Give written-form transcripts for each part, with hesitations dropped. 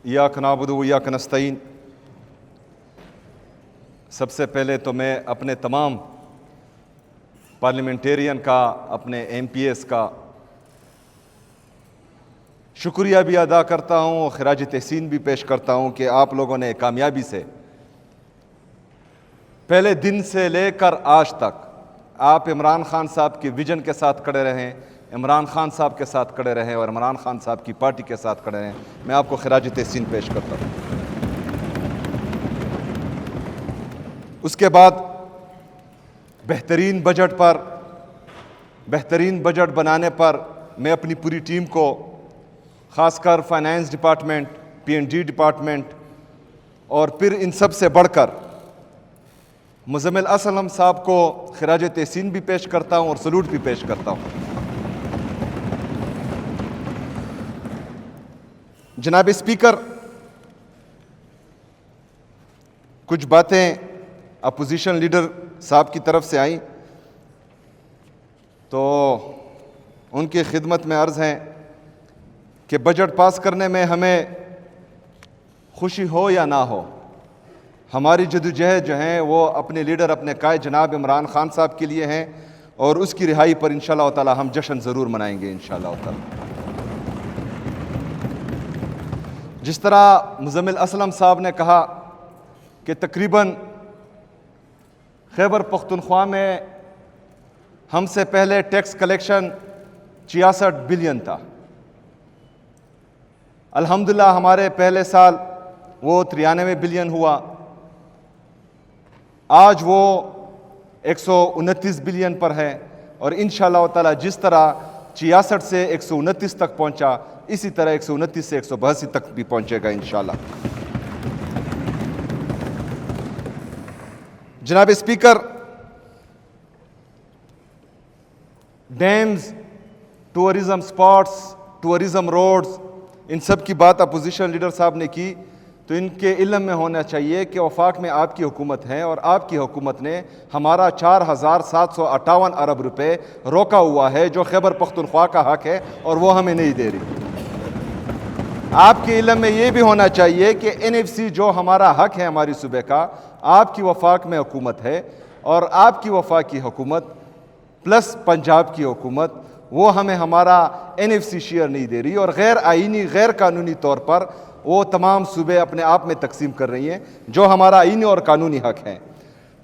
इय्याक नअबुदु व इय्याक नस्तईन। सबसे पहले तो मैं अपने तमाम पार्लियामेंटेरियन का, अपने MPs का शुक्रिया भी अदा करता हूँ और खिराज तहसीन भी पेश करता हूँ कि आप लोगों ने कामयाबी से पहले दिन से लेकर आज तक आप इमरान खान साहब के विजन के साथ खड़े रहें, इमरान खान साहब के साथ खड़े रहें और इमरान खान साहब की पार्टी के साथ खड़े रहें। मैं आपको खिराज तहसीन पेश करता हूँ। उसके बाद बेहतरीन बजट बनाने पर मैं अपनी पूरी टीम को, ख़ासकर फाइनेंस डिपार्टमेंट, P&D डिपार्टमेंट और फिर इन सब से बढ़कर मुज़म्मिल असलम साहब को खिराज तहसीन भी पेश करता हूँ और सलूट भी पेश करता हूँ। जनाब स्पीकर, कुछ बातें अपोजिशन लीडर साहब की तरफ से आई तो उनकी खिदमत में अर्ज़ है कि बजट पास करने में हमें खुशी हो या ना हो, हमारी जदोजहद जो है वो अपने लीडर, अपने कायद जनाब इमरान खान साहब के लिए हैं और उसकी रिहाई पर इंशाअल्लाह ताला हम जश्न ज़रूर मनाएंगे इंशाअल्लाह ताला। जिस तरह मुज़म्मिल असलम साहब ने कहा कि तकरीबन खैबर पख्तूनख्वा में हमसे पहले टैक्स कलेक्शन 66 बिलियन था। अल्हम्दुलिल्लाह हमारे पहले साल वो 93 बिलियन हुआ, आज वो 129 बिलियन पर है और इंशाअल्लाह ताला जिस तरह 66 से 129 तक पहुंचा, इसी तरह 129 से 182 तक भी पहुंचेगा इंशाअल्लाह। जनाब speaker, dams, tourism spots, tourism roads, इन सब की बात अपोजिशन लीडर साहब ने की तो इनके इल्म में होना चाहिए कि वफाक में आपकी हुकूमत है और आपकी हुकूमत ने हमारा 4758 अरब रुपए रोका हुआ है जो खैबर पख्तूनख्वा का हक है और वो हमें नहीं दे रही। आपके इल्म में ये भी होना चाहिए कि NFC जो हमारा हक है हमारी सूबे का, आपकी वफाक में हुकूमत है और आपकी वफाक की हुकूमत प्लस पंजाब की हुकूमत वो हमें हमारा NFC शेयर नहीं दे रही और गैर आईनी, गैर कानूनी तौर पर वो तमाम सूबे अपने आप में तकसीम कर रही हैं जो हमारा आईनी और कानूनी हक है।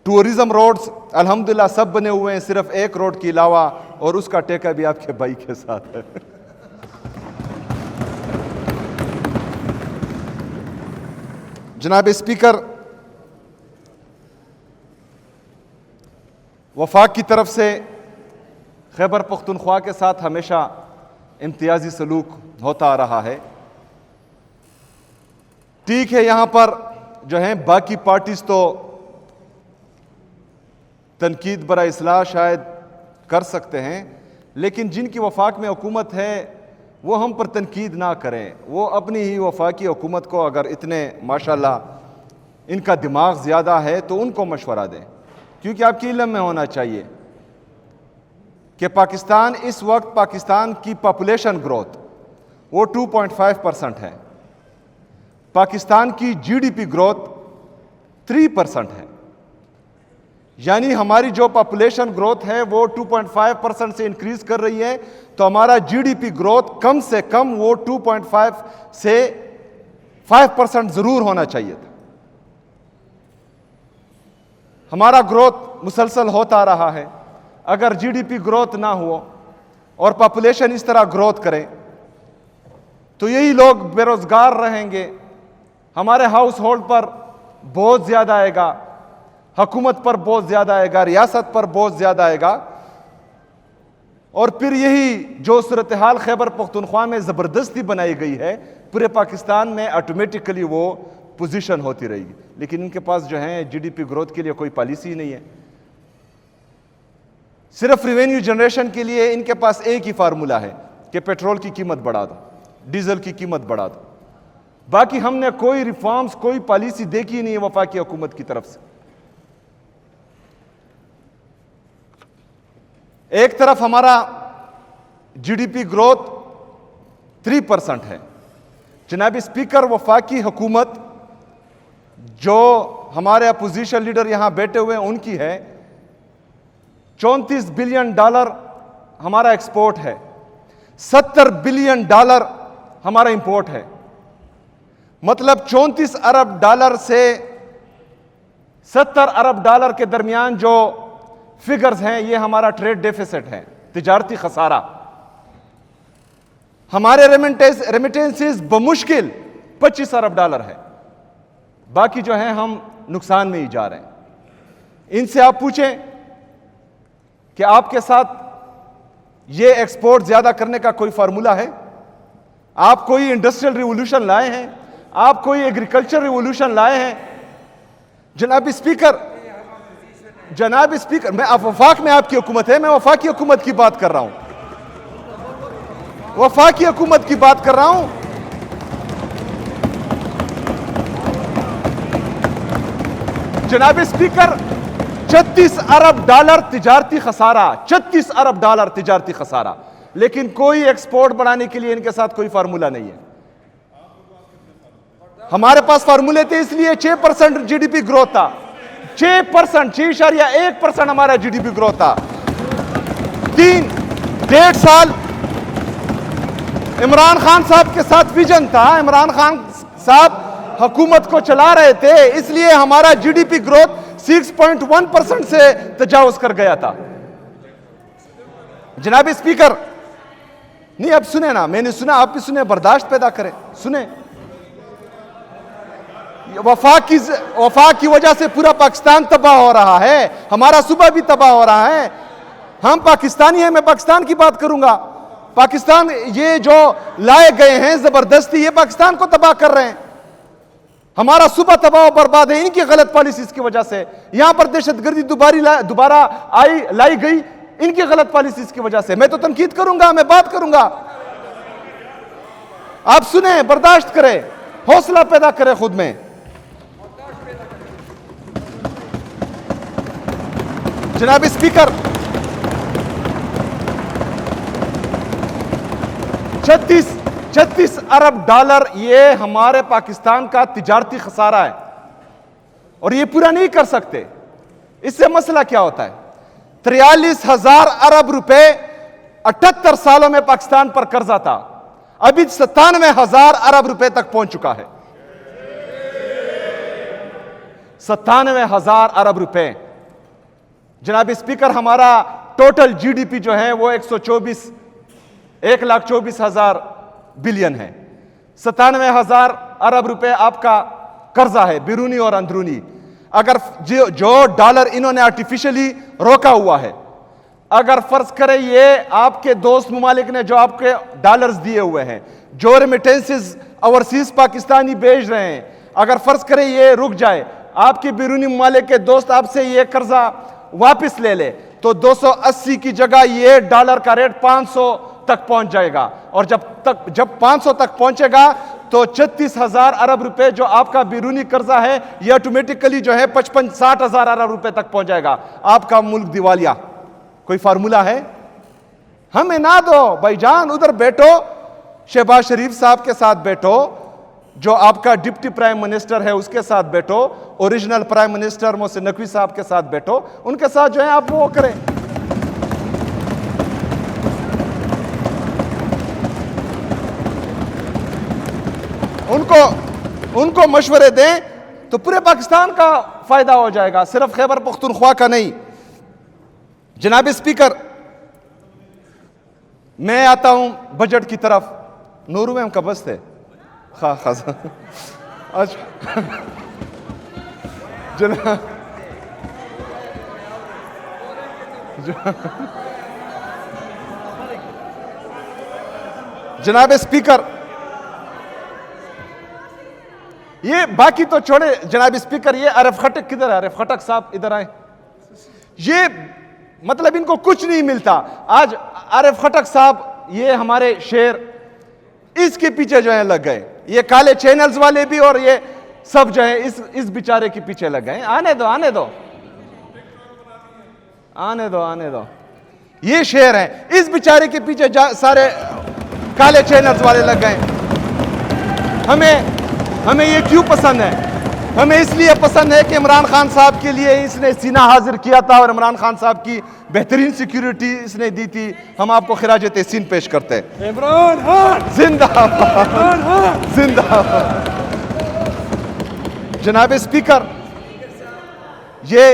टूरिज्म रोड्स अल्हम्दुलिल्लाह सब बने हुए हैं, सिर्फ एक रोड के अलावा, और उसका टेका भी आपके भाई के साथ है। जनाब स्पीकर, वफाक की तरफ से खैबर पख्तूनख्वा के साथ हमेशा इम्तियाजी सलूक होता आ रहा है। ठीक है, यहाँ पर जो है बाकी पार्टीज तो तनकीद बरा इस्लाह शायद कर सकते हैं, लेकिन जिनकी वफाक में हुकूमत है वो हम पर तनकीद ना करें। वो अपनी ही वफाकी हुकूमत को अगर इतने माशाल्लाह इनका दिमाग ज़्यादा है तो उनको मशवरा दें, क्योंकि आपके इल्म में होना चाहिए कि पाकिस्तान इस वक्त, पाकिस्तान की पॉपुलेशन ग्रोथ वो 2.5% है, पाकिस्तान की GDP ग्रोथ 3% है। यानी हमारी जो पॉपुलेशन ग्रोथ है वो 2.5% से इंक्रीज कर रही है, तो हमारा GDP ग्रोथ कम से कम वो 2.5 से 5% जरूर होना चाहिए था। हमारा ग्रोथ मुसलसल होता रहा है। अगर GDP ग्रोथ ना हो और पॉपुलेशन इस तरह ग्रोथ करे तो यही लोग बेरोजगार रहेंगे, हमारे हाउस होल्ड पर बोझ ज्यादा आएगा, हुकूमत पर बोझ ज्यादा आएगा, रियासत पर बोझ ज्यादा आएगा, और फिर यही जो सूरत हाल खैबर पख्तूनख्वा में जबरदस्ती बनाई गई है पूरे पाकिस्तान में ऑटोमेटिकली वो पोजीशन होती रहेगी। लेकिन इनके पास जो है GDP ग्रोथ के लिए कोई पॉलिसी नहीं है। सिर्फ रेवेन्यू जनरेशन के लिए इनके पास एक ही फार्मूला है कि पेट्रोल की कीमत बढ़ा दो, डीजल की कीमत बढ़ा दो। बाकी हमने कोई रिफॉर्म्स, कोई पॉलिसी देखी नहीं है वफाकी हुकूमत की तरफ से। एक तरफ हमारा GDP ग्रोथ 3% है, जनाब स्पीकर, वफाकी हुकूमत जो हमारे अपोजिशन लीडर यहां बैठे हुए हैं उनकी है, 34 बिलियन डॉलर हमारा एक्सपोर्ट है, 70 बिलियन डॉलर हमारा इंपोर्ट है। मतलब 34 अरब डॉलर से 70 अरब डॉलर के दरमियान जो फिगर्स हैं, ये हमारा ट्रेड डेफिसिट है, तिजारती खसारा। हमारे रेमिटेंसेस बमुश्किल 25 अरब डॉलर है, बाकी जो है हम नुकसान में ही जा रहे हैं। इनसे आप पूछें कि आपके साथ ये एक्सपोर्ट ज्यादा करने का कोई फार्मूला है? आप कोई इंडस्ट्रियल रिवोल्यूशन लाए हैं? आप कोई एग्रीकल्चर रिवोल्यूशन लाए हैं? जनाब स्पीकर, मैं वफाक में आपकी हुकूमत है, मैं वफाकी हुकूमत की बात कर रहा हूं, वफाकी हुकूमत की बात कर रहा हूं। जनाब स्पीकर, 36 अरब डॉलर तिजारती खसारा, 36 अरब डॉलर तिजारती खसारा, लेकिन कोई एक्सपोर्ट बढ़ाने के लिए इनके साथ कोई फार्मूला नहीं है। हमारे पास फार्मूले थे, इसलिए 6% जीडीपी ग्रोथ था, 6.1% हमारा जीडीपी ग्रोथ था। 3.5 साल इमरान खान साहब के साथ विजन था, इमरान खान साहब हुकूमत को चला रहे थे, इसलिए हमारा जीडीपी ग्रोथ 6.1% से तजावुज कर गया था। जनाब स्पीकर, नहीं अब सुने ना, मैंने सुना, आप भी सुने, बर्दाश्त पैदा करें, सुने। वफाक की वजह से पूरा पाकिस्तान तबाह हो रहा है, हमारा सूबा भी तबाह हो रहा है। हम पाकिस्तानी हैं, मैं पाकिस्तान की बात करूंगा। पाकिस्तान, ये जो लाए गए हैं जबरदस्ती, ये पाकिस्तान को तबाह कर रहे हैं। हमारा सूबा तबाह बर्बाद है इनकी गलत पॉलिसीज की वजह से। यहां पर दहशतगर्दी दोबारा लाई गई इनकी गलत पॉलिसीज की वजह से। मैं तो तनकीद करूंगा, मैं बात करूंगा, आप सुने, बर्दाश्त करें, हौसला पैदा करें खुद में। जनाब स्पीकर, 36 अरब डॉलर ये हमारे पाकिस्तान का तिजारती खसारा है, और ये पूरा नहीं कर सकते। इससे मसला क्या होता है? 43,000 अरब रुपए 78 सालों में पाकिस्तान पर कर्जा था, अभी 97,000 अरब रुपए तक पहुंच चुका है। 97,000 अरब रुपए। जनाब स्पीकर, हमारा टोटल जीडीपी जो है वो 1,24,000 बिलियन है। 97,000 अरब रुपए आपका कर्जा है, बैरूनी और अंदरूनी। अगर जो डॉलर इन्होंने आर्टिफिशियली रोका हुआ है, अगर फर्ज करें ये आपके दोस्त मुमालिक ने जो आपके डॉलर्स दिए हुए हैं, जो रेमिटेंसेस ओवरसीज पाकिस्तानी भेज रहे हैं, अगर फर्ज करें ये रुक जाए, आपके बैरूनी मुमालिक के दोस्त आपसे ये कर्जा वापस ले ले, तो 280 की जगह ये डॉलर का रेट 500 तक पहुंच जाएगा। और जब 500 तक पहुंचेगा तो 36,000 अरब रुपए जो आपका बैरूनी कर्जा है ये ऑटोमेटिकली जो है 55-60,000 अरब रुपए तक पहुंच जाएगा। आपका मुल्क दिवालिया। कोई फार्मूला है? हमें ना दो भाईजान, उधर बैठो, शहबाज शरीफ साहब के साथ बैठो, जो आपका डिप्टी प्राइम मिनिस्टर है उसके साथ बैठो, original prime minister Mohsin Naqvi साहब के साथ बैठो, उनके साथ जो है आप वो करें। उनको मशवरे दें तो पूरे पाकिस्तान का फायदा हो जाएगा, सिर्फ खैबर पख्तूनख्वा का नहीं। जनाब स्पीकर, मैं आता हूं बजट की तरफ। नूरू में हम कबस थे आज जनाब स्पीकर, ये बाकी तो छोड़े जनाब स्पीकर, ये आरिफ खटक किधर है? आरिफ खटक साहब इधर आए। ये मतलब इनको कुछ नहीं मिलता। आज आरिफ खटक साहब ये हमारे शेर, इसके पीछे जो है लग गए, ये काले चैनल्स वाले भी और ये सब जो है इस बेचारे के पीछे लग गए। आने दो आने दो आने दो आने दो, ये शेर है, इस बेचारे के पीछे सारे काले चैनल्स वाले लग गए। हमें ये क्यों पसंद है? हमें इसलिए पसंद है कि इमरान खान साहब के लिए इसने सीना हाजिर किया था और इमरान खान साहब की बेहतरीन सिक्योरिटी इसने दी थी। हम आपको खिराज तहसीन पेश करते हैं। इमरान खान जिंदाबाद, जिंदाबाद। जनाब स्पीकर, ये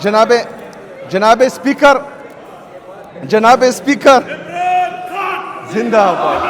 जनाब स्पीकर, जनाब स्पीकर, जिंदाबाद।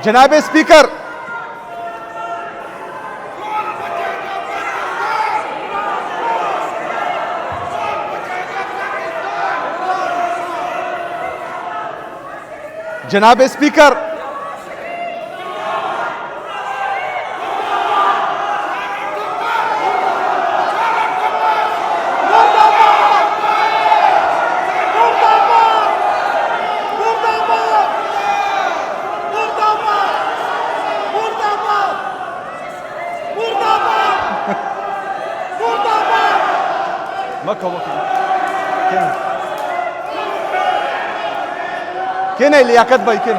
जनाब स्पीकर, जनाब स्पीकर, केन है लियाकत भाई, केन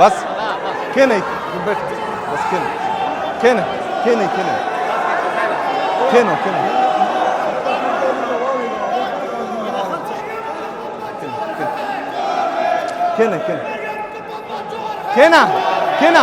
बस केने बैठ बस केने केने केने केने केने केने केने केने केना केना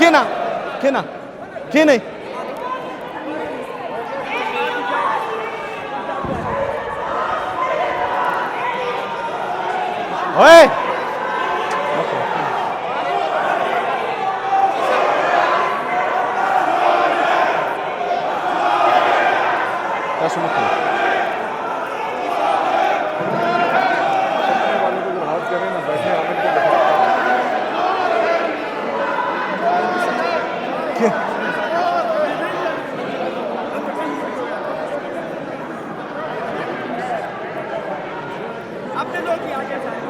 केना केना क्यों नहीं? ओए अपने लोग भी आगे जाएं।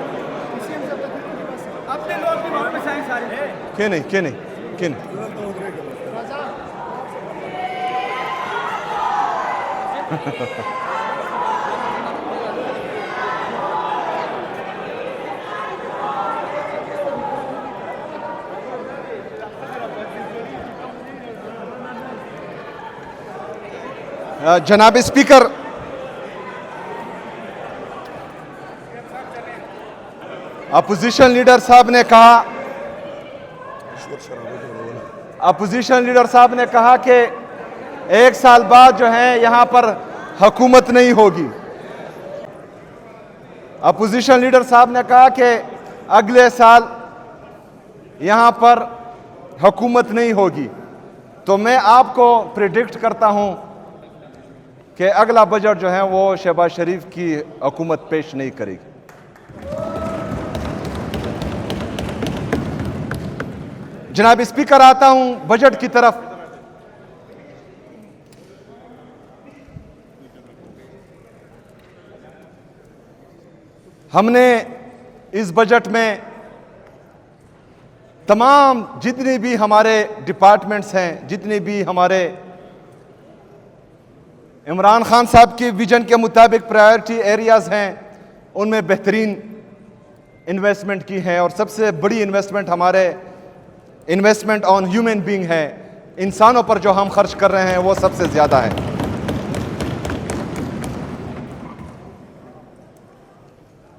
अपने लोग भी वहाँ पे जाएं सारे। क्यों नहीं? क्यों नहीं? क्यों नहीं? जनाब स्पीकर, अपोजिशन लीडर साहब ने कहा कि 1 साल बाद जो है यहां पर हुकूमत नहीं होगी। अपोजिशन लीडर साहब ने कहा कि अगले साल यहां पर हुकूमत नहीं होगी। तो मैं आपको प्रिडिक्ट करता हूं कि अगला बजट जो है वो शहबाज शरीफ की हुकूमत पेश नहीं करेगी। जनाब स्पीकर, आता हूं बजट की तरफ। हमने इस बजट में तमाम जितने भी हमारे डिपार्टमेंट्स हैं, जितने भी हमारे इमरान खान साहब के विजन के मुताबिक प्रायोरिटी एरियाज हैं, उनमें बेहतरीन इन्वेस्टमेंट की है। और सबसे बड़ी इन्वेस्टमेंट हमारे इन्वेस्टमेंट ऑन ह्यूमन बीइंग है। इंसानों पर जो हम खर्च कर रहे हैं वो सबसे ज्यादा है।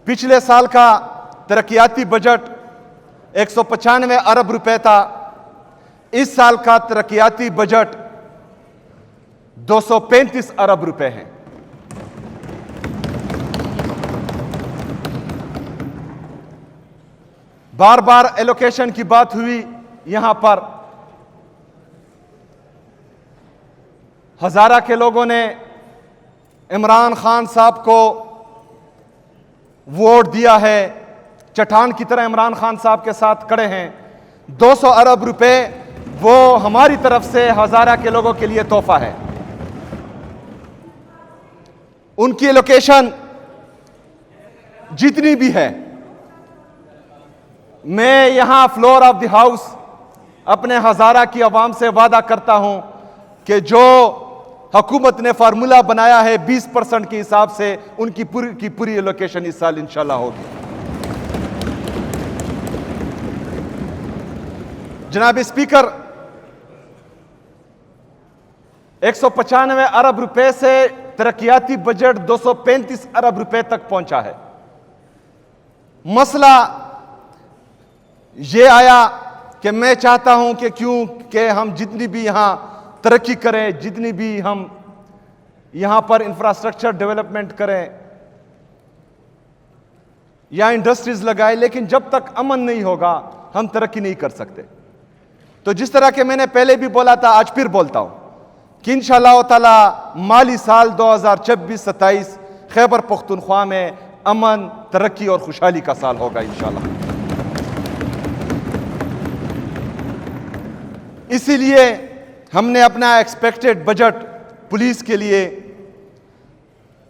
पिछले साल का तरक्याती बजट 195 अरब रुपए था। इस साल का तरक्याती बजट 235 अरब रुपए है। बार बार एलोकेशन की बात हुई। यहां पर हजारा के लोगों ने इमरान खान साहब को वोट दिया है, चट्टान की तरह इमरान खान साहब के साथ खड़े हैं। 200 अरब रुपए वो हमारी तरफ से हजारा के लोगों के लिए तोहफा है। उनकी एलोकेशन जितनी भी है, मैं यहां फ्लोर ऑफ द हाउस अपने हजारा की आवाम से वादा करता हूं कि जो हुकूमत ने फार्मूला बनाया है 20% के हिसाब से, उनकी पूरी की पूरी एलोकेशन इस साल इंशाल्लाह होगी। जनाब स्पीकर, 195 अरब रुपए से तरक्याती बजट 235 अरब रुपए तक पहुंचा है। मसला यह आया कि मैं चाहता हूं कि क्यों कि हम जितनी भी यहां तरक्की करें, जितनी भी हम यहां पर इंफ्रास्ट्रक्चर डेवलपमेंट करें या इंडस्ट्रीज लगाएं, लेकिन जब तक अमन नहीं होगा हम तरक्की नहीं कर सकते। तो जिस तरह के मैंने पहले भी बोला था, आज फिर बोलता हूं कि इंशाअल्लाह ताला माली साल 2026-27 खैबर पख्तूनख्वा में अमन, तरक्की और खुशहाली का साल होगा इंशाअल्लाह। इसीलिए हमने अपना एक्सपेक्टेड बजट पुलिस के लिए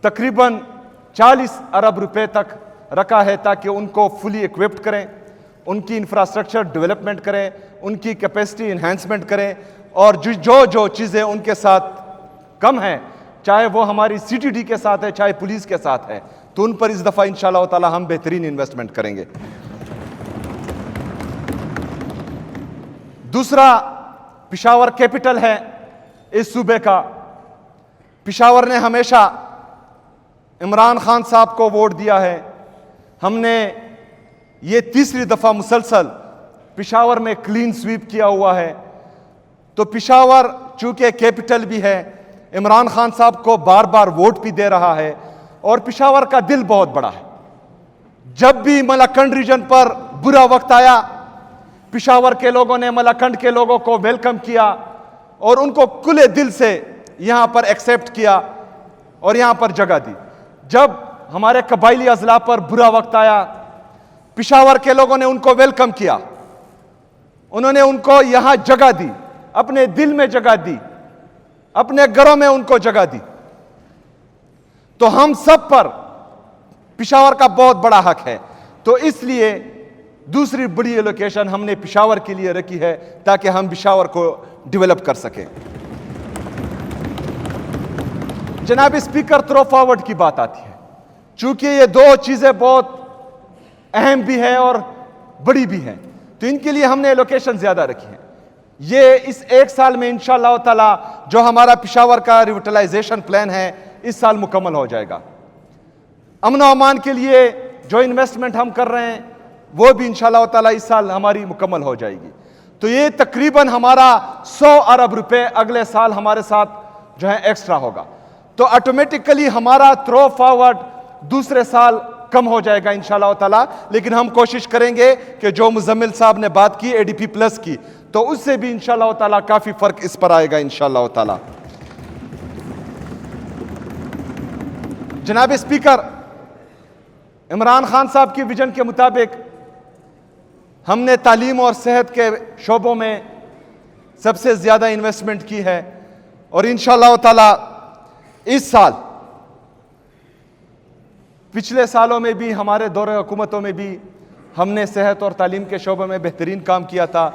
तकरीबन 40 अरब रुपए तक रखा है, ताकि उनको फुली इक्विप्ड करें, उनकी इंफ्रास्ट्रक्चर डेवलपमेंट करें, उनकी कैपेसिटी इन्हांसमेंट करें, और जो चीज़ें उनके साथ कम हैं, चाहे वो हमारी सीटीडी के साथ है, चाहे पुलिस के साथ है, तो उन पर इस दफ़ा इंशाअल्लाह ताला हम बेहतरीन इन्वेस्टमेंट करेंगे। दूसरा, पिशावर कैपिटल है इस सूबे का। पिशावर ने हमेशा इमरान खान साहब को वोट दिया है। हमने ये तीसरी दफ़ा मुसलसल पिशावर में क्लीन स्वीप किया हुआ है। तो पिशावर चूंकि कैपिटल भी है, इमरान खान साहब को बार बार वोट भी दे रहा है और पिशावर का दिल बहुत बड़ा है। जब भी मलाकंड रीजन पर बुरा वक्त आया, पिशावर के लोगों ने मलाकंड के लोगों को वेलकम किया और उनको खुले दिल से यहां पर एक्सेप्ट किया और यहां पर जगह दी। जब हमारे कबायली अजला पर बुरा वक्त आया, पिशावर के लोगों ने उनको वेलकम किया, उन्होंने उनको यहां जगह दी, अपने दिल में जगह दी, अपने घरों में उनको जगह दी। तो हम सब पर पिशावर का बहुत बड़ा हक है। तो इसलिए दूसरी बड़ी एलोकेशन हमने पिशावर के लिए रखी है ताकि हम पिशावर को डेवलप कर सकें। जनाब स्पीकर, थ्रो फॉरवर्ड की बात आती है। चूंकि ये दो चीजें बहुत अहम भी है और बड़ी भी हैं, तो इनके लिए हमने एलोकेशन ज्यादा रखी है। ये इस एक साल में इंशाअल्लाह ताला जो हमारा पिशावर का रिविटलाइजेशन प्लान है इस साल मुकम्मल हो जाएगा। अमन और अमान के लिए जो इन्वेस्टमेंट हम कर रहे हैं वो भी इंशाअल्लाह ताला इस साल हमारी मुकम्मल हो जाएगी। तो ये तकरीबन हमारा 100 अरब रुपए अगले साल हमारे साथ जो है एक्स्ट्रा होगा। तो ऑटोमेटिकली हमारा थ्रो फॉरवर्ड दूसरे साल कम हो जाएगा इंशाअल्लाह ताला। लेकिन हम कोशिश करेंगे कि जो मुजम्मिल साहब ने बात की एडीपी प्लस की, तो उससे भी इंशाअल्लाह ताला काफी फर्क इस पर आएगा इंशाअल्लाह ताला। जनाब स्पीकर, इमरान खान साहब की विजन के मुताबिक हमने तालीम और सेहत के शोबों में सबसे ज्यादा इन्वेस्टमेंट की है और इंशाअल्लाह ताला इस साल, पिछले सालों में भी हमारे दौरे हुकूमतों में भी हमने सेहत और तालीम के शोबे में बेहतरीन काम किया था।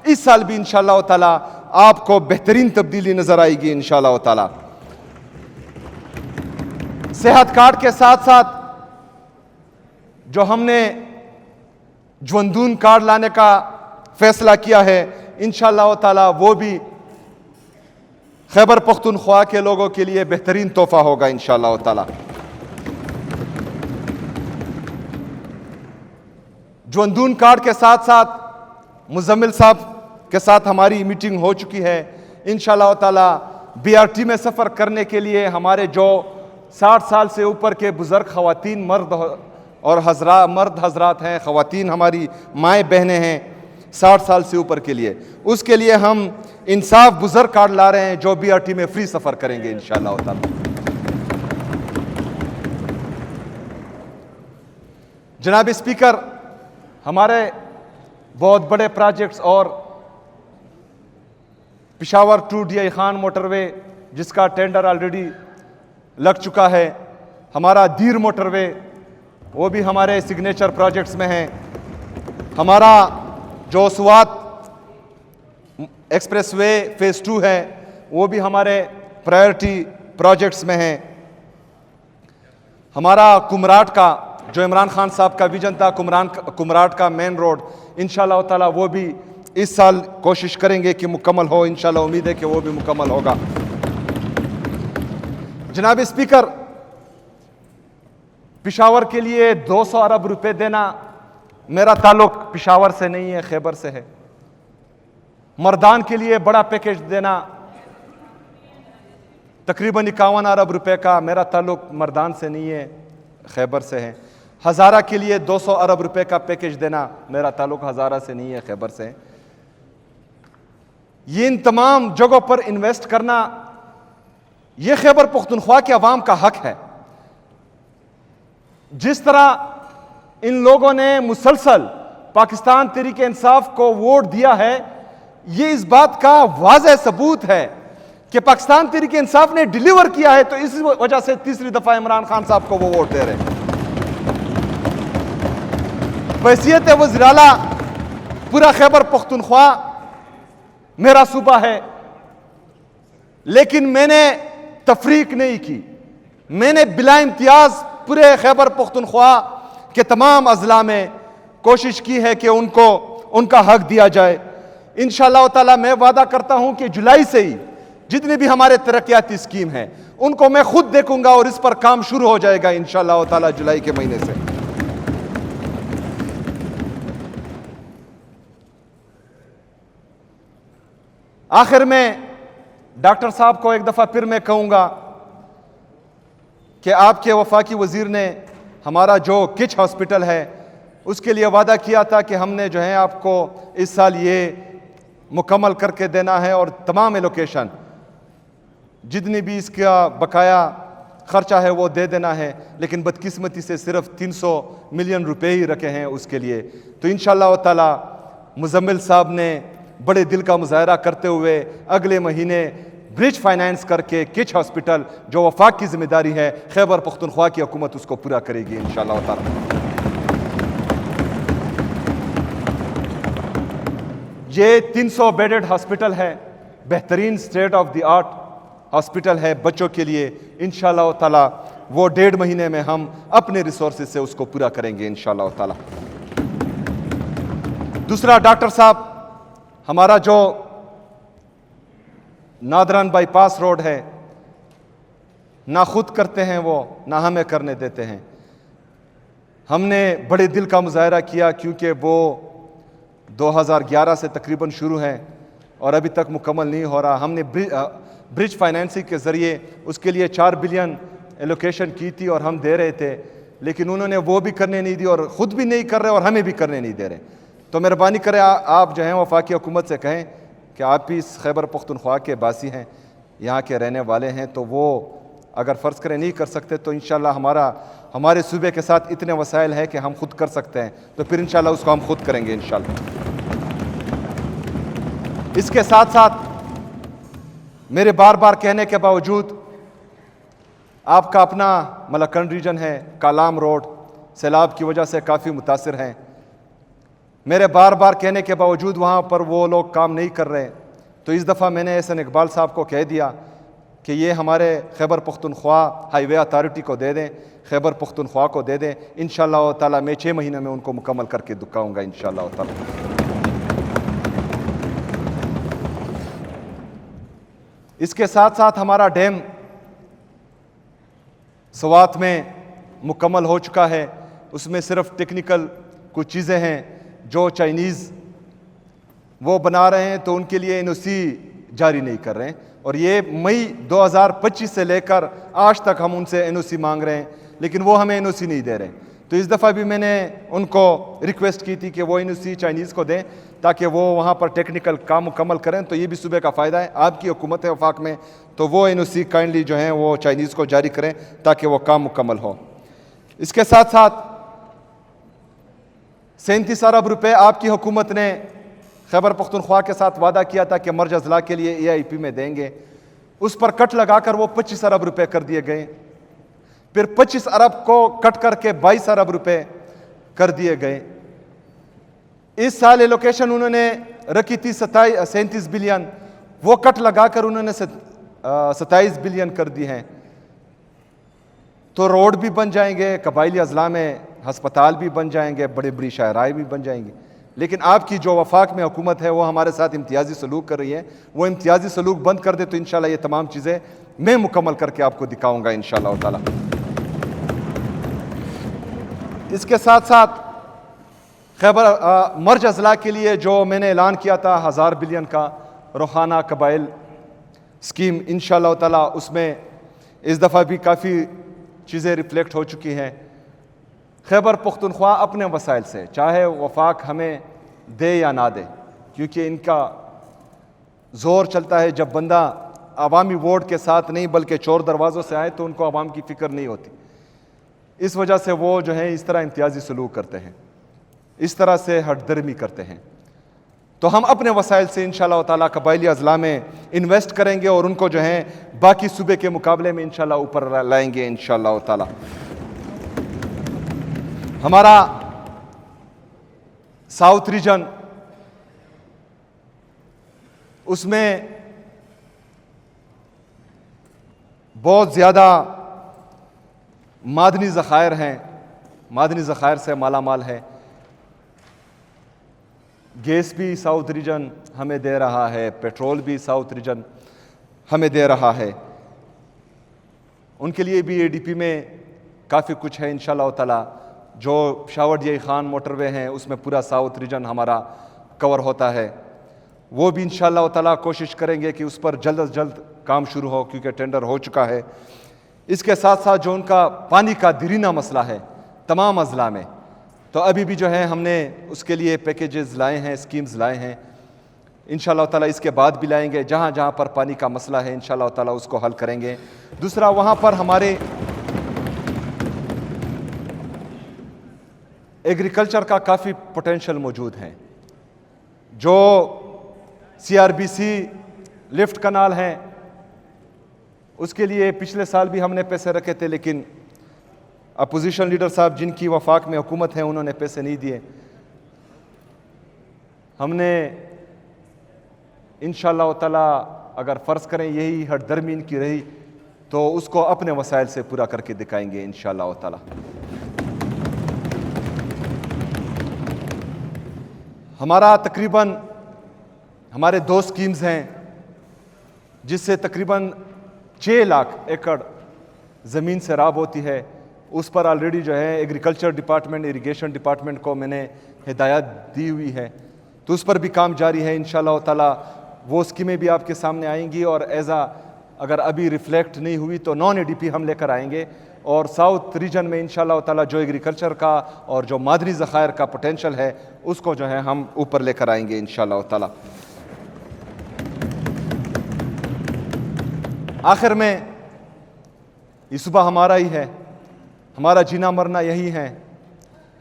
इस साल भी इंशाअल्लाह ताला आपको बेहतरीन तब्दीली नजर आएगी इंशाअल्लाह ताला। सेहत कार्ड के साथ साथ जो हमने ज्वंदून कार्ड लाने का फैसला किया है, इंशाअल्लाह ताला वो भी खैबर पख्तूनख्वा के लोगों के लिए बेहतरीन तोहफा होगा इंशाअल्लाह ताला। ज्वंदून कार्ड के साथ साथ मुजम्मिल साहब के साथ हमारी मीटिंग हो चुकी है। इंशाअल्लाह ताला बीआरटी में सफ़र करने के लिए हमारे जो 60 साल से ऊपर के बुजुर्ग ख़वातीन मर्द हजरात हैं, ख़वातीन हमारी माएँ बहनें हैं 60 साल से ऊपर के लिए, उसके लिए हम इंसाफ बुजुर्ग कार्ड ला रहे हैं जो बीआरटी में फ्री सफ़र करेंगे इंशाअल्लाह ताला। जनाब स्पीकर, हमारे बहुत बड़े प्रोजेक्ट्स और Peshawar to DI Khan motorway जिसका टेंडर ऑलरेडी लग चुका है, हमारा दीर मोटरवे वो भी हमारे सिग्नेचर प्रोजेक्ट्स में है, हमारा जो सुवात एक्सप्रेसवे फेज 2 है वो भी हमारे प्रायोरिटी प्रोजेक्ट्स में है, हमारा कुमराट का जो इमरान खान साहब का विजन था कुमराट का मेन रोड, इंशाअल्लाह ताला वो भी इस साल कोशिश करेंगे कि मुकम्मल हो। इंशाअल्लाह उम्मीद है कि वो भी मुकम्मल होगा। जनाब स्पीकर, पिशावर के लिए 200 अरब रुपए देना, मेरा ताल्लुक पिशावर से नहीं है, खैबर से है। मर्दान के लिए बड़ा पैकेज देना तकरीबन 51 अरब रुपए का, मेरा ताल्लुक मर्दान से नहीं है, खैबर से है। हज़ारा के लिए 200 अरब रुपए का पैकेज देना, मेरा ताल्लुक हज़ारा से नहीं है, खैबर से है। ये इन तमाम जगहों पर इन्वेस्ट करना ये खैबर पख्तूनख्वा के अवाम का हक है। जिस तरह इन लोगों ने मुसलसल पाकिस्तान तहरीक इंसाफ को वोट दिया है, ये इस बात का वाज़ेह सबूत है कि पाकिस्तान तहरीक इंसाफ ने डिलीवर किया है। तो इस वजह से तीसरी दफा इमरान खान साहब को वो वोट दे रहे हैं। हैसियत वज़ीर आला पूरा खैबर पख्तूनख्वा मेरा सूबा है, लेकिन मैंने तफरीक नहीं की। मैंने बिला इम्तियाज पूरे खैबर पख्तूनख्वा के तमाम अजला में कोशिश की है कि उनको उनका हक दिया जाए। इंशाअल्लाह ताला मैं वादा करता हूं कि जुलाई से ही जितनी भी हमारे तरक्याती स्कीम है उनको मैं खुद देखूंगा और इस पर काम शुरू हो जाएगा इंशाअल्लाह ताला जुलाई के महीने से। आखिर में डॉक्टर साहब को एक दफ़ा फिर मैं कहूँगा कि आपके वफाकी वज़ीर ने हमारा जो किच हॉस्पिटल है उसके लिए वादा किया था कि हमने जो है आपको इस साल ये मुकम्मल करके देना है और तमाम एलोकेशन जितनी भी इसका बकाया खर्चा है वो दे देना है, लेकिन बदकिस्मती से सिर्फ 300 मिलियन रुपए ही रखे हैं उसके लिए। तो इंशाअल्लाह ताला मुजम्मिल साहब ने बड़े दिल का मुजाहरा करते हुए अगले महीने ब्रिज फाइनेंस करके किच हॉस्पिटल जो वफाक की जिम्मेदारी है खैबर पख्तूनख्वा की हुकूमत उसको पूरा करेगी इंशाअल्लाह ताला। ये 300 बेडेड हॉस्पिटल है, बेहतरीन state of the art hospital है बच्चों के लिए। इंशाअल्लाह ताला वो 1.5 महीने में हम अपने रिसोर्सेज से उसको पूरा करेंगे इंशाअल्लाह ताला। दूसरा, डॉक्टर साहब, हमारा जो नादरान बाईपास रोड है ना खुद करते हैं वो ना हमें करने देते हैं। हमने बड़े दिल का मुजाहरा किया क्योंकि वो 2011 से तकरीबन शुरू है और अभी तक मुकम्मल नहीं हो रहा। हमने ब्रिज फाइनेंसिंग के ज़रिए उसके लिए 4 बिलियन एलोकेशन की थी और हम दे रहे थे, लेकिन उन्होंने वो भी करने नहीं दी और ख़ुद भी नहीं कर रहे और हमें भी करने नहीं दे रहे। तो मेहरबानी करें आप जो हैं वफाकी हुकूमत से कहें कि आप भी इस खैबर पख्तूनख्वा के बासी हैं, यहाँ के रहने वाले हैं, तो वो अगर फ़र्ज़ करें नहीं कर सकते तो इंशाअल्लाह हमारे सूबे के साथ इतने वसाइल हैं कि हम खुद कर सकते हैं, तो फिर इंशाअल्लाह उसको हम खुद करेंगे इंशाअल्लाह। इसके साथ साथ मेरे बार बार कहने के बावजूद आपका अपना मलकन रीजन है, कालाम रोड सैलाब की वजह से काफ़ी मुतासिर हैं। मेरे बार बार कहने के बावजूद वहाँ पर वो लोग काम नहीं कर रहे, तो इस दफ़ा मैंने एहसन इकबाल साहब को कह दिया कि ये हमारे खैबर पख्तूनख्वा हाईवे अथॉरिटी को दे दें, खैबर पख्तूनख्वा को दे दें। इंशाअल्लाह ताला मैं 6 महीने में उनको मुकम्मल करके दिखाऊंगा इंशाअल्लाह ताला। इसके साथ साथ हमारा डैम सवात में मुकम्मल हो चुका है। उसमें सिर्फ टेक्निकल कुछ चीज़ें हैं जो चाइनीज़ वो बना रहे हैं, तो उनके लिए एनओसी जारी नहीं कर रहे हैं और ये मई 2025 से लेकर आज तक हम उनसे एनओसी मांग रहे हैं, लेकिन वो हमें एनओसी नहीं दे रहे। तो इस दफ़ा भी मैंने उनको रिक्वेस्ट की थी कि वो एनओसी चाइनीज़ को दें ताकि वो वहाँ पर टेक्निकल काम मुकम्मल करें, तो ये भी सूबे का फ़ायदा है। आपकी हुकूमत है वफाक में, तो वो एनओसी काइंडली जो है वो चाइनीज़ को जारी करें ताकि वो काम मुकम्मल हो। इसके साथ साथ 37 अरब रुपये आपकी हुकूमत ने खैबर पख्तूनख्वा के साथ वादा किया था कि मर्ज अजला के लिए AIP में देंगे, उस पर कट लगाकर वो 25 अरब रुपये कर दिए गए। फिर 25 अरब को कट करके 22 अरब रुपये कर दिए गए। इस साल एलोकेशन उन्होंने रखी थी 37 बिलियन, वो कट लगाकर उन्होंने 27 बिलियन कर दी हैं। तो रोड भी बन जाएंगे, कबायली अजला में हस्पताल भी बन जाएंगे, बड़ी बड़ी शाहराएँ भी बन जाएंगी। लेकिन आपकी जो वफाक में हुकूमत है वो हमारे साथ इम्तियाजी सलूक कर रही है। वो इम्तियाजी सलूक बंद कर दे तो इंशाल्लाह ये तमाम चीज़ें मैं मुकम्मल करके आपको दिखाऊंगा इंशाल्लाह ताला। इसके साथ साथ खैबर मर्ज अजला के लिए जो मैंने ऐलान किया था 1000 बिलियन का रोहाना कबाइल स्कीम, इंशाअल्लाह ताला उसमें इस दफ़ा भी काफ़ी चीज़ें रिफ्लेक्ट हो चुकी हैं। खैबर पख्तूनख्वा अपने वसाइल से, चाहे वफाक हमें दे या ना दे, क्योंकि इनका ज़ोर चलता है जब बंदा अवामी वोट के साथ नहीं बल्कि चोर दरवाज़ों से आए तो उनको अवाम की फ़िक्र नहीं होती। इस वजह से वो जो है इस तरह इम्तियाजी सलूक करते हैं, इस तरह से हटदर्मी करते हैं। तो हम अपने वसाइल से इंशाअल्लाह ताला कबायली अजला में इन्वेस्ट करेंगे और उनको जो है बाकी सूबे के मुकाबले में इंशाअल्लाह ऊपर लाएंगे इंशाअल्लाह ताला। हमारा साउथ रीजन, उसमें बहुत ज़्यादा मादनी ज़खायर हैं, मादनी ज़खायर से मालामाल है। गैस भी साउथ रीजन हमें दे रहा है, पेट्रोल भी साउथ रीजन हमें दे रहा है। उनके लिए भी ADP में काफ़ी कुछ है इंशाअल्लाह ताला। जो शावट ये खान मोटरवे हैं उसमें पूरा साउथ रीजन हमारा कवर होता है। वो भी इंशाअल्लाह ताला कोशिश करेंगे कि उस पर जल्द से जल्द काम शुरू हो, क्योंकि टेंडर हो चुका है। इसके साथ साथ जो उनका पानी का दीरीना मसला है तमाम अजला में, तो अभी भी जो है हमने उसके लिए पैकेजेस लाए हैं, स्कीम्स लाए हैं। इंशाअल्लाह ताला इसके बाद भी लाएंगे। जहाँ जहाँ पर पानी का मसला है इंशाअल्लाह ताला उसको हल करेंगे। दूसरा, वहाँ पर हमारे एग्रीकल्चर का काफ़ी पोटेंशियल मौजूद है। जो CRBC लिफ्ट कनाल हैं उसके लिए पिछले साल भी हमने पैसे रखे थे, लेकिन अपोजिशन लीडर साहब जिनकी वफाक में हुकूमत है उन्होंने पैसे नहीं दिए। हमने इंशाअल्लाह ताला अगर फ़र्ज़ करें यही हरदर्मी इनकी रही तो उसको अपने वसाइल से पूरा करके दिखाएंगे इंशाअल्लाह ताला। हमारा तकरीबन हमारे 2 स्कीम्स हैं जिससे तकरीबन 6 लाख एकड़ ज़मीन से राब होती है। उस पर ऑलरेडी जो है एग्रीकल्चर डिपार्टमेंट, इरिगेशन डिपार्टमेंट को मैंने हिदायत दी हुई है, तो उस पर भी काम जारी है। इंशाअल्लाह ताला वो स्कीमें भी आपके सामने आएंगी और अगर अभी रिफ्लेक्ट नहीं हुई तो non-ADP हम लेकर आएंगे और साउथ रीजन में इंशाअल्लाह ताला जो एग्रीकल्चर का और जो मादनी ज़खायर का पोटेंशल है उसको जो है हम ऊपर लेकर आएंगे इंशाअल्लाह ताला। आखिर में ये सुबह हमारा ही है, हमारा जीना मरना यही है।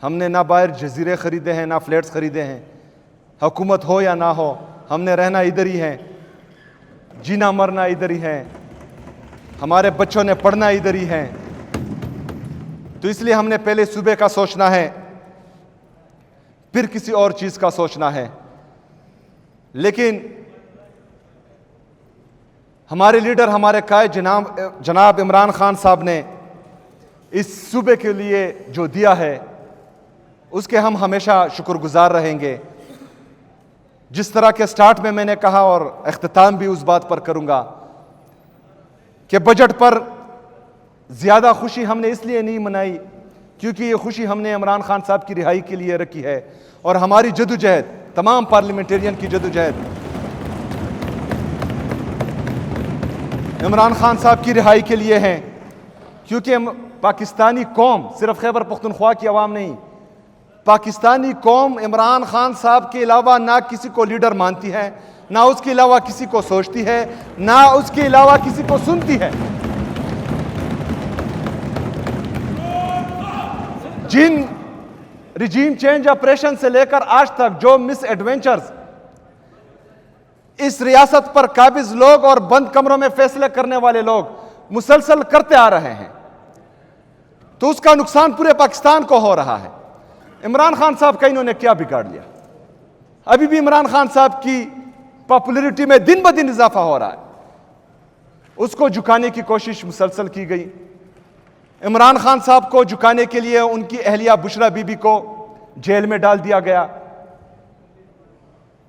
हमने ना बाहर जजीरे ख़रीदे हैं ना फ्लैट्स ख़रीदे हैं। हुकूमत हो या ना हो हमने रहना इधर ही है, जीना मरना इधर ही है, हमारे बच्चों ने पढ़ना इधर ही है। तो इसलिए हमने पहले सूबे का सोचना है, फिर किसी और चीज़ का सोचना है। लेकिन हमारे लीडर, हमारे कायद जनाब इमरान खान साहब ने इस सूबे के लिए जो दिया है उसके हम हमेशा शुक्रगुजार रहेंगे। जिस तरह के स्टार्ट में मैंने कहा और इख्तिताम भी उस बात पर करूंगा कि बजट पर ज़्यादा खुशी हमने इसलिए नहीं मनाई क्योंकि ये खुशी हमने इमरान खान साहब की रिहाई के लिए रखी है और हमारी जदोजहद, तमाम पार्लियामेंटेरियन की जदोजहद इमरान खान साहब की रिहाई के लिए है। क्योंकि पाकिस्तानी कौम, सिर्फ खैबर पख्तूनख्वा की आवाम नहीं, पाकिस्तानी कौम इमरान खान साहब के अलावा ना किसी को लीडर मानती है, ना उसके अलावा किसी को सोचती है, ना उसके अलावा किसी को सुनती है। जिन रिजीम चेंज ऑपरेशन से लेकर आज तक जो मिस एडवेंचर्स इस रियासत पर काबिज लोग और बंद कमरों में फैसले करने वाले लोग मुसलसल करते आ रहे हैं, तो उसका नुकसान पूरे पाकिस्तान को हो रहा है। इमरान खान साहब का इन्होंने क्या बिगाड़ लिया? अभी भी इमरान खान साहब की पॉपुलैरिटी में दिन ब दिन इजाफा हो रहा है। उसको झुकाने की कोशिश मुसलसल की गई। इमरान खान साहब को झुकाने के लिए उनकी अहलिया बुशरा बीबी को जेल में डाल दिया गया,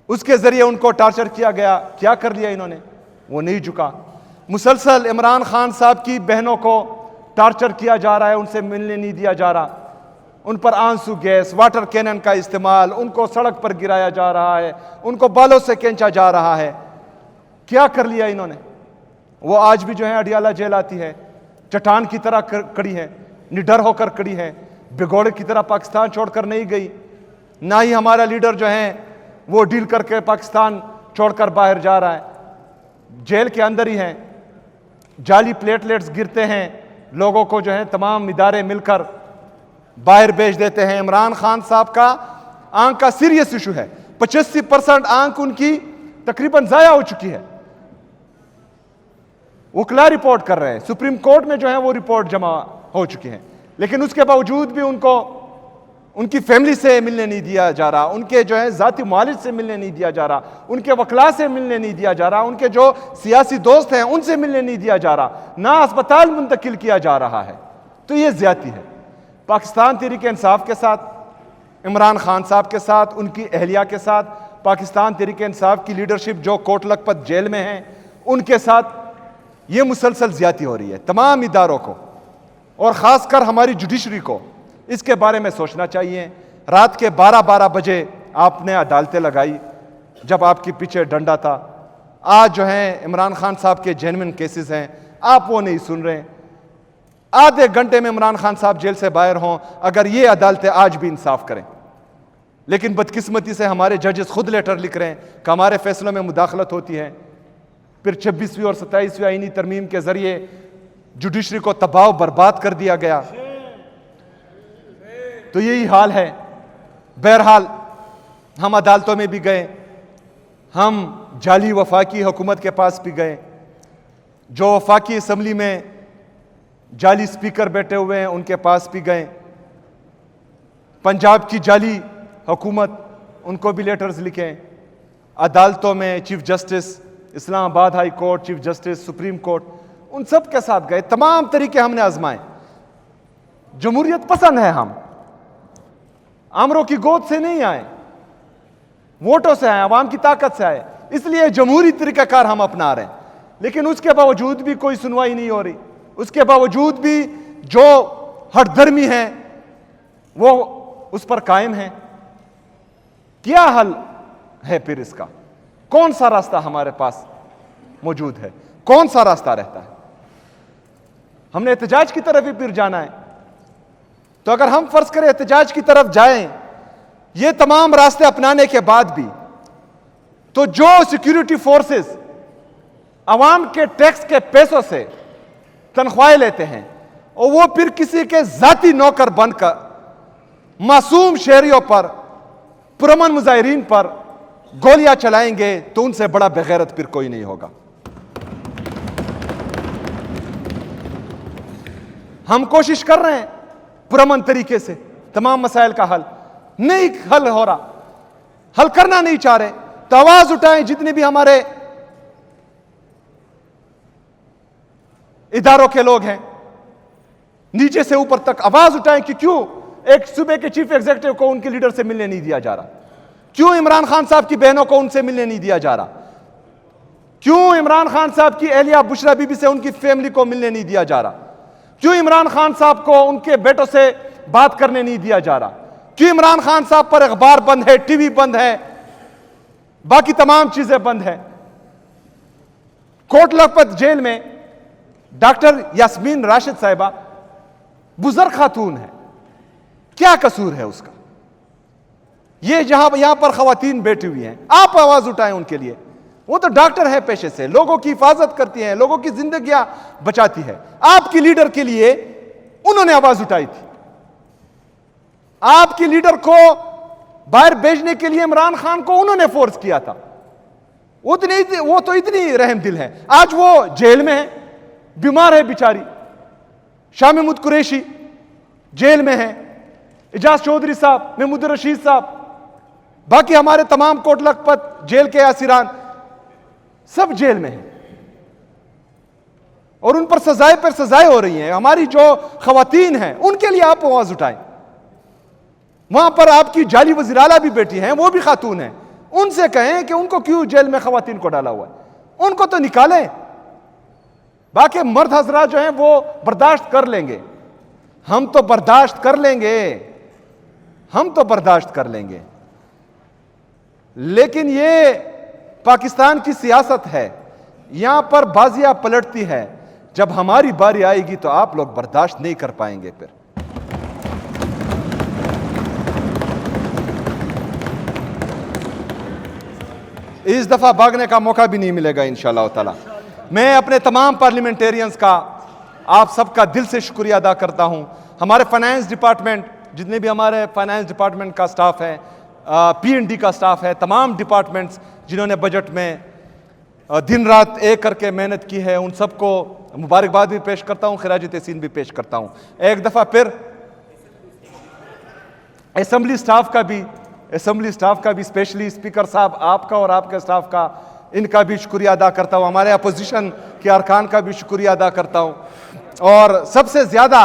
उसके जरिए उनको टार्चर किया गया। क्या कर लिया इन्होंने? वो नहीं झुका। मुसलसल इमरान खान साहब की बहनों को टार्चर किया जा रहा है, उनसे मिलने नहीं दिया जा रहा, उन पर आंसू गैस, वाटर कैनन का इस्तेमाल, उनको सड़क पर गिराया जा रहा है, उनको बालों से खींचा जा रहा है। क्या कर लिया इन्होंने? वो आज भी जो है अडियाला जेल आती है, चट्टान की तरह खड़ी है, निडर होकर खड़ी है, भिगोड़े की तरह पाकिस्तान छोड़कर नहीं गई। ना ही हमारा लीडर जो है वो डील करके पाकिस्तान छोड़कर बाहर जा रहा है, जेल के अंदर ही है। जाली प्लेटलेट्स गिरते हैं, लोगों को जो है तमाम इदारे मिलकर बाहर भेज देते हैं। इमरान खान साहब का आंख का सीरियस इशू है। 85% आंख उनकी तकरीबन जाया हो चुकी है। वकला रिपोर्ट कर रहे हैं, सुप्रीम कोर्ट में जो है वो रिपोर्ट जमा हो चुकी है, लेकिन उसके बावजूद भी उनको उनकी फैमिली से मिलने नहीं दिया जा रहा, उनके जो है जाती मालिक से मिलने नहीं दिया जा रहा, उनके वकला से मिलने नहीं दिया जा रहा, उनके जो सियासी दोस्त हैं उनसे मिलने नहीं दिया जा रहा, ना अस्पताल मुंतकिल किया जा रहा है। तो ये ज्यादती है। पाकिस्तान तहरीक इंसाफ के साथ, इमरान खान साहब के साथ, उनकी अहलिया के साथ, पाकिस्तान तहरीक इंसाफ की लीडरशिप जो कोट लखपत जेल में है उनके साथ ये मुसलसल ज्यादती हो रही है। तमाम इदारों को और ख़ासकर हमारी जुडिशरी को इसके बारे में सोचना चाहिए। रात के 12-12 बजे आपने अदालतें लगाई, जब आपके पीछे डंडा था। आज जो है इमरान खान साहब के जेन्युइन केसेस हैं, आप वो नहीं सुन रहे। आधे घंटे में इमरान खान साहब जेल से बाहर हों, अगर ये अदालतें आज भी इंसाफ करें। लेकिन बदकिस्मती से हमारे जजेस खुद लेटर लिख रहे हैं कि हमारे फैसलों में मुदाखलत होती है। फिर 26वीं और 27वीं आईनी तरमीम के जरिए जुडिशरी को तबाह बर्बाद कर दिया गया। तो यही हाल है। बहरहाल हम अदालतों में भी गए, हम जाली वफाकी हुकूमत के पास भी गए, जो वफाकी असम्बली में जाली स्पीकर बैठे हुए हैं उनके पास भी गए, पंजाब की जाली हुकूमत उनको भी लेटर्स लिखे, अदालतों में chief justice Islamabad high court, chief justice supreme court, उन सब के साथ गए। तमाम तरीके हमने आजमाए। जमहूरियत पसंद है, हम आमरों की गोद से नहीं आए, वोटों से आए, अवाम की ताकत से आए, इसलिए जमहूरी तरीकाकार हम अपना रहे हैं। लेकिन उसके बावजूद भी कोई सुनवाई नहीं हो रही, उसके बावजूद भी जो हठधर्मी है वो उस पर कायम है। क्या हल है फिर इसका? कौन सा रास्ता हमारे पास मौजूद है? कौन सा रास्ता रहता है? हमने एहतजाज की तरफ ही फिर जाना है। तो अगर हम फर्ज करें एहतजाज की तरफ जाएं, ये तमाम रास्ते अपनाने के बाद भी, तो जो सिक्योरिटी फोर्सेस अवाम के टैक्स के पैसों से तनख्वाहें लेते हैं और वो फिर किसी के जाती नौकर बनकर मासूम शहरियों पर, पुरअमन मुजाहिरीन पर गोलियां चलाएंगे, तो उनसे बड़ा बेगैरत फिर कोई नहीं होगा। हम कोशिश कर रहे हैं पुरअमन तरीके से तमाम मसाइल का हल, नहीं हल हो रहा, हल करना नहीं चाह रहे, तो आवाज उठाएं। जितने भी हमारे इदारों के लोग हैं, नीचे से ऊपर तक आवाज उठाएं कि क्यों एक सूबे के चीफ एग्जीक्यूटिव को उनके लीडर से मिलने नहीं दिया जा रहा, क्यों इमरान खान साहब की बहनों को उनसे मिलने नहीं दिया जा रहा, क्यों इमरान खान साहब की एहलिया बुशरा बीबी से उनकी फैमिली को मिलने नहीं दिया जा रहा, क्यों इमरान खान साहब को उनके बेटों से बात करने नहीं दिया जा रहा, क्यों इमरान खान साहब पर अखबार बंद है, टीवी बंद है, बाकी तमाम चीजें बंद है। कोट लखपत जेल में डॉक्टर यास्मीन राशिद साहिबा बुजुर्ग खातून है, क्या कसूर है उसका? ये यहां पर खवातीन बैठी हुई हैं, आप आवाज उठाएं उनके लिए। वो तो डॉक्टर है पेशे से, लोगों की हिफाजत करती हैं, लोगों की जिंदगियां बचाती है। आपकी लीडर के लिए उन्होंने आवाज उठाई थी। आपकी लीडर को बाहर भेजने के लिए इमरान खान को उन्होंने फोर्स किया था। वो तो इतनी रहम दिल है। आज वो जेल में है, बीमार है बेचारी। शाह महमूद कुरैशी जेल में है, इजाज चौधरी साहब, महमूद रशीद साहब, बाकी हमारे तमाम कोट लखपत जेल के आसिरान सब जेल में हैं और उन पर सजाएं हो रही हैं। हमारी जो खवातीन हैं उनके लिए आप आवाज उठाएं। वहां पर आपकी जाली वज़ीर आला भी बैठी हैं, वो भी खातून हैं, उनसे कहें कि उनको क्यों जेल में खवातीन को डाला हुआ है, उनको तो निकालें। बाकी मर्द हजरात जो हैं वो बर्दाश्त कर लेंगे, हम तो बर्दाश्त कर लेंगे, हम तो बर्दाश्त कर लेंगे। लेकिन ये पाकिस्तान की सियासत है, यहां पर बाजियां पलटती है। जब हमारी बारी आएगी तो आप लोग बर्दाश्त नहीं कर पाएंगे। फिर इस दफा भागने का मौका भी नहीं मिलेगा इंशाअल्लाह ताला। मैं अपने तमाम पार्लियामेंटेरियंस का, आप सबका दिल से शुक्रिया अदा करता हूं। हमारे फाइनेंस डिपार्टमेंट, जितने भी हमारे फाइनेंस डिपार्टमेंट का स्टाफ है, P&D का स्टाफ है, तमाम डिपार्टमेंट्स जिन्होंने बजट में दिन रात एक करके मेहनत की है, उन सबको मुबारकबाद भी पेश करता हूं, खिराज तहसीन भी पेश करता हूं। एक दफा फिर असेंबली स्टाफ का भी स्पेशली स्पीकर साहब आपका और आपके स्टाफ का, इनका भी शुक्रिया अदा करता हूं। हमारे अपोजिशन के अरकान का भी शुक्रिया अदा करता हूं और सबसे ज्यादा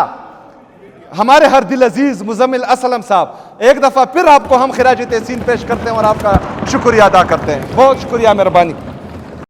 हमारे हर दिल अजीज मुजम्मिल असलम साहब, एक दफा फिर आपको हम खिराज तहसीन पेश करते हैं और आपका शुक्रिया अदा करते हैं। बहुत शुक्रिया, मेहरबानी।